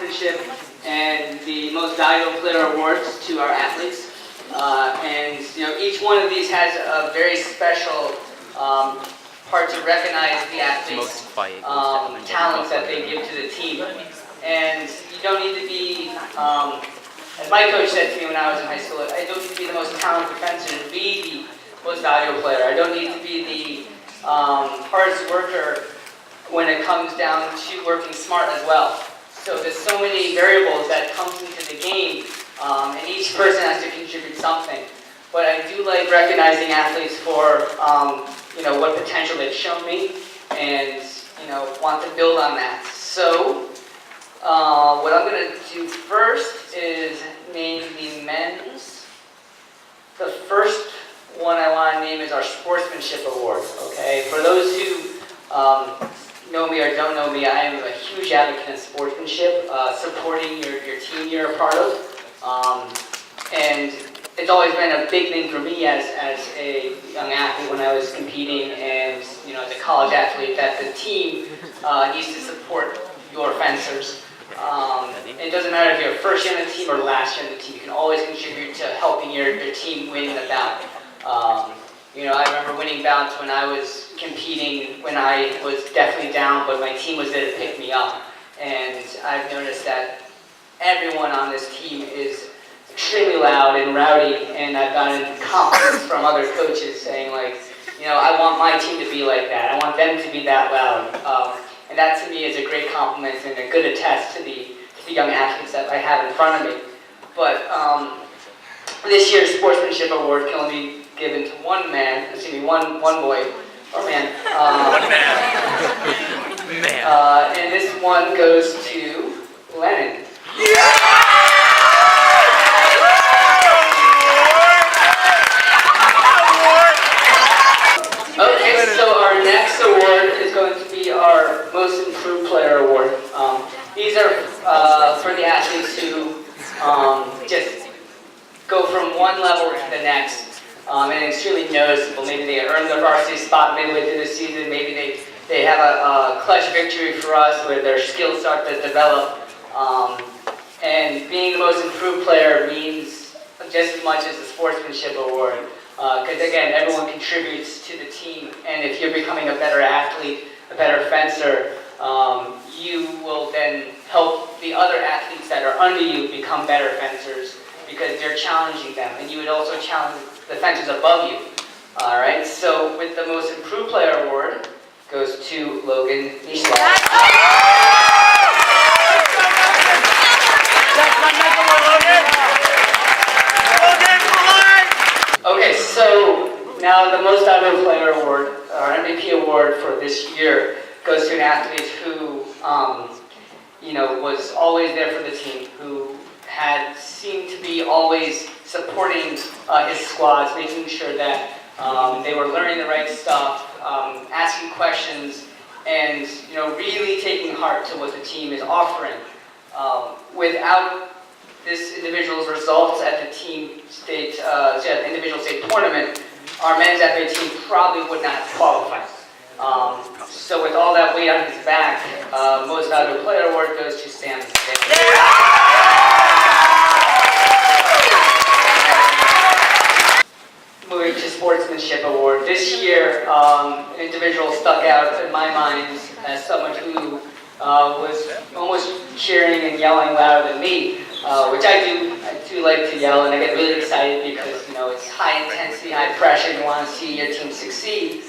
sportsmanship and the most valuable player awards to our athletes. And each one of these has a very special part to recognize the athletes' talents that they give to the team. And you don't need to be, as my coach said to me when I was in high school, I don't need to be the most talented defender to be the most valuable player. I don't need to be the hardest worker when it comes down to working smart as well. So there's so many variables that comes into the game, and each person has to contribute something. But I do like recognizing athletes for what potential they've shown me, and want to build on that. So what I'm going to do first is name the men's. The first one I want to name is our Sportsmanship Award. Okay, for those who know me or don't know me, I am a huge advocate in sportsmanship, supporting your team you're a part of, and it's always been a big thing for me as a young athlete when I was competing, and as a college athlete, that the team needs to support your fencers. It doesn't matter if you're first year on the team or last year on the team. You can always contribute to helping your team win the bout. I remember winning bouts when I was competing, when I was definitely down, but my team was there to pick me up. And I've noticed that everyone on this team is extremely loud and rowdy, and I've gotten compliments from other coaches saying, like, I want my team to be like that. I want them to be that loud. And that to me is a great compliment and a good attest to the young athletes that I have in front of me. But this year's Sportsmanship Award can only be given to one man, one boy or man. One man. And this one goes to Lennon. Okay, so our next award is going to be our Most Improved Player Award. These are for the athletes who just go from one level to the next, and it's really noticeable. Maybe they earned their varsity spot midway through the season. Maybe they have a clutch victory for us where their skills start to develop. And being the most improved player means just as much as the Sportsmanship Award. Because again, everyone contributes to the team, and if you're becoming a better athlete, a better fencer, you will then help the other athletes that are under you become better fencers because you're challenging them, and you would also challenge the fencers above you. All right, so with the Most Improved Player Award goes to Logan Nishlov. Okay, so now the Most Valuable Player Award, or MVP Award for this year, goes to an athlete who, was always there for the team, who seemed to be always supporting his squads, making sure that they were learning the right stuff, asking questions, and really taking heart to what the team is offering. Without this individual's results at the individual state tournament, our men's FA team probably would not have qualified. So with all that weight on his back, Most Valuable Player Award goes to Sam. Moving to Sportsmanship Award. This year, an individual stuck out in my mind as someone who was almost cheering and yelling louder than me, which I do like to yell, and I get really excited because it's high intensity, high pressure. You want to see your team succeed.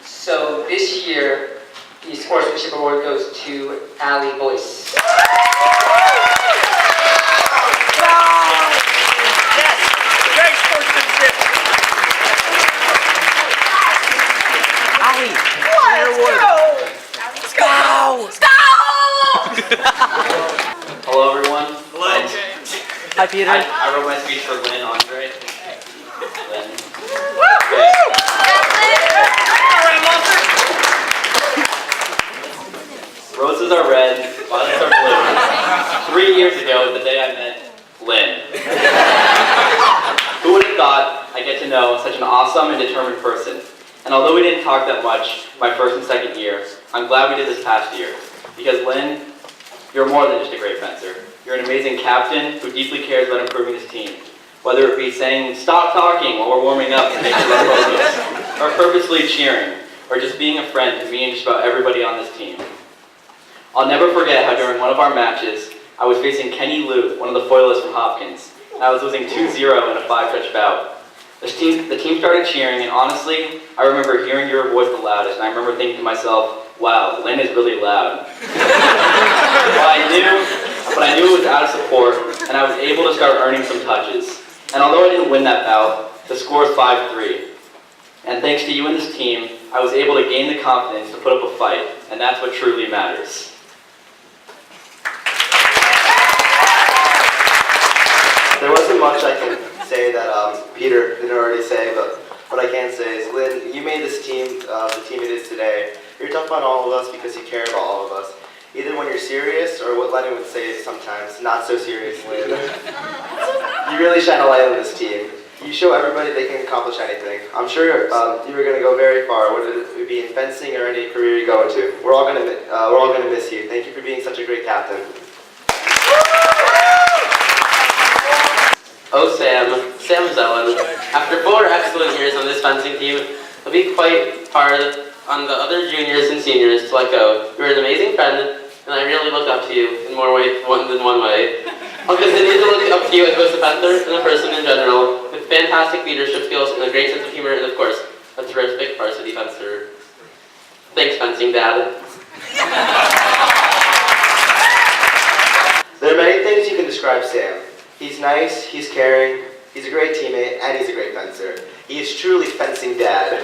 So this year, the Sportsmanship Award goes to Ali Boyce. Yes, great sportsmanship. Ali, Let's go! Let's go! Hello, everyone. Hello. Hi, Peter. I wrote my speech for Lynn Andre. Lynn. Roses are red, violets are blue. 3 years ago, the day I met Lynn. Who would have thought I'd get to know such an awesome and determined person? And although we didn't talk that much my first and second year, I'm glad we did this past year. Because Lynn You're more than just a great fencer. You're an amazing captain who deeply cares about improving his team. Whether it be saying, "Stop talking" while we're warming up to make sure we're focused, or purposely cheering, or just being a friend to me and just about everybody on this team. I'll never forget how during one of our matches, I was facing Kenny Liu, one of the foilists from Hopkins, and I was losing 2-0 in a 5-touch bout. The team started cheering, and honestly, I remember hearing your voice the loudest, and I remember thinking to myself, wow, Lynn is really loud. But I knew it was out of support, and I was able to start earning some touches. And although I didn't win that bout, the score is 5-3. And thanks to you and this team, I was able to gain the confidence to put up a fight, and that's what truly matters. There wasn't much I can say that Peter didn't already say, but what I can say is, Lynn, you made this team the team it is today. You're tough on all of us because you care about all of us. Either when you're serious, or what Lennon would say sometimes, not so serious, Lynn. You really shine a light on this team. You show everybody they can accomplish anything. I'm sure you were going to go very far, whether it be in fencing or any career you go into. We're all going to miss you. Thank you for being such a great captain. Oh, Sam Zellen. After 4 excellent years on this fencing team, it'll be quite hard on the other juniors and seniors to let go. You're an amazing friend, and I really look up to you in more ways than one way. I'll continue to look up to you as both a fencer and a person in general, with fantastic leadership skills and a great sense of humor, and of course, a terrific varsity fencer. Thanks, fencing dad. There are many things you can describe Sam. He's nice, he's caring, he's a great teammate, and he's a great fencer. He is truly fencing dad.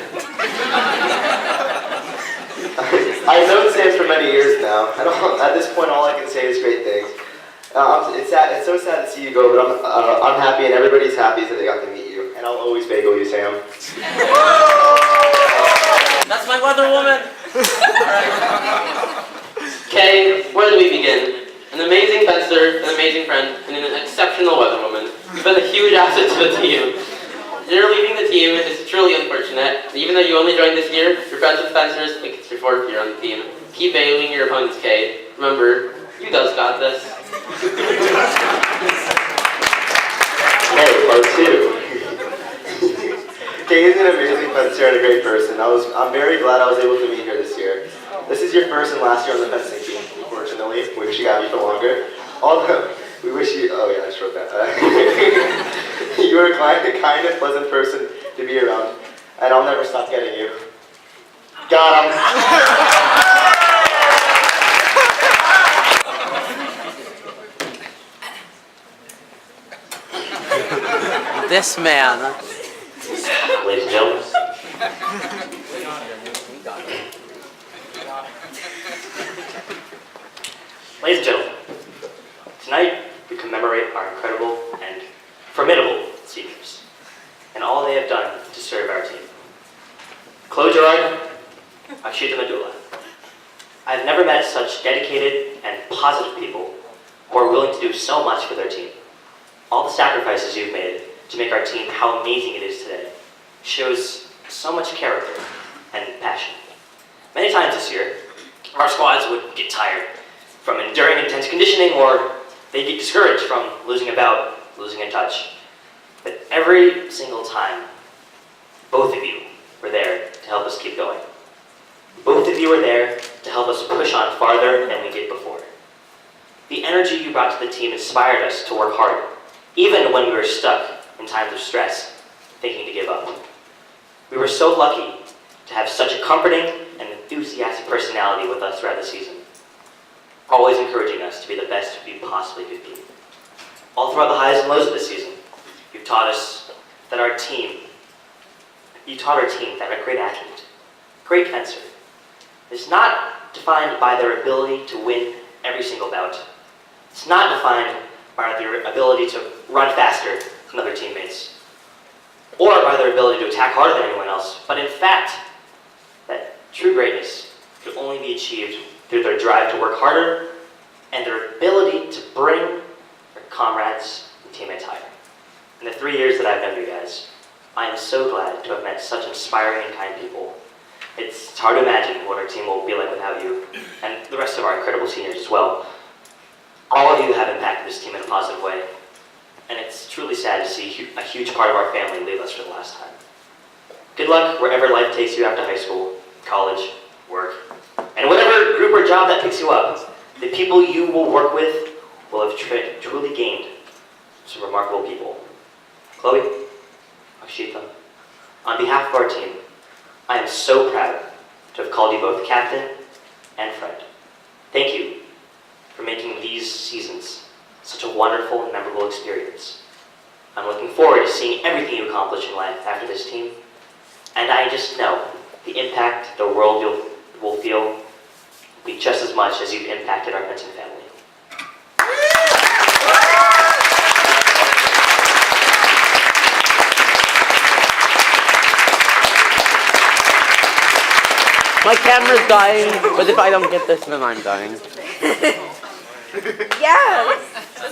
I've known Sam for many years now, and at this point all I can say is great things. It's so sad to see you go, but I'm happy and everybody's happy that they got to meet you. And I'll always bagel you, Sam. That's my weather woman! Okay, where do we begin? An amazing fencer, an amazing friend, and an exceptional weather woman. You've been a huge asset to the team. You're leaving the team is truly unfortunate. Even though you only joined this year, you're friends with fencers like it's your 4th year on the team. Keep bailing your opponents, Kay. Remember, you guys got this. Hey, part 2. Kay is an amazing fencer and a great person. I'm very glad I was able to meet her this year. This is your first and last year on the fencing team, unfortunately. We wish you got you for longer. Although, we wish you, oh yeah, I just wrote that. You are a kind and pleasant person to be around, and I'll never stop getting you. Got him. This man. Ladies and gentlemen. Ladies and gentlemen, tonight we commemorate our incredible and formidable seniors and all they have done to serve our team. Close your eyes. Akshita Madula. I've never met such dedicated and positive people who are willing to do so much for their team. All the sacrifices you've made to make our team how amazing it is today shows so much character and passion. Many times this year, our squads would get tired from enduring intense conditioning, or they'd get discouraged from losing a bout, losing in touch. But every single time, both of you were there to help us keep going. Both of you were there to help us push on farther than we did before. The energy you brought to the team inspired us to work harder, even when we were stuck in times of stress, thinking to give up. We were so lucky to have such a comforting and enthusiastic personality with us throughout the season, always encouraging us to be the best we possibly could be. All throughout the highs and lows of this season, you've taught us that our team, that a great athlete, great fencer, is not defined by their ability to win every single bout. It's not defined by their ability to run faster than other teammates, or by their ability to attack harder than anyone else, but in fact, that true greatness could only be achieved through their drive to work harder and their ability to bring their comrades and teammates higher. In the 3 years that I've known you guys, I am so glad to have met such inspiring and kind people. It's hard to imagine what our team will be like without you, and the rest of our incredible seniors as well. as a huge part of our family leave us for the last time. Good luck wherever life takes you after high school, college, work, and whatever group or job that picks you up. The people you will work with will have truly gained some remarkable people. Chloe, Akshita, on behalf of our team, I am so proud to have called you both captain and friend. Thank you for making these seasons such a wonderful and memorable experience. I'm looking forward to seeing everything you accomplish in life after this team, and I just know the impact the world will feel will be just as much as you've impacted our Benson family. My camera's dying, but if I don't get this, then I'm dying. Yes!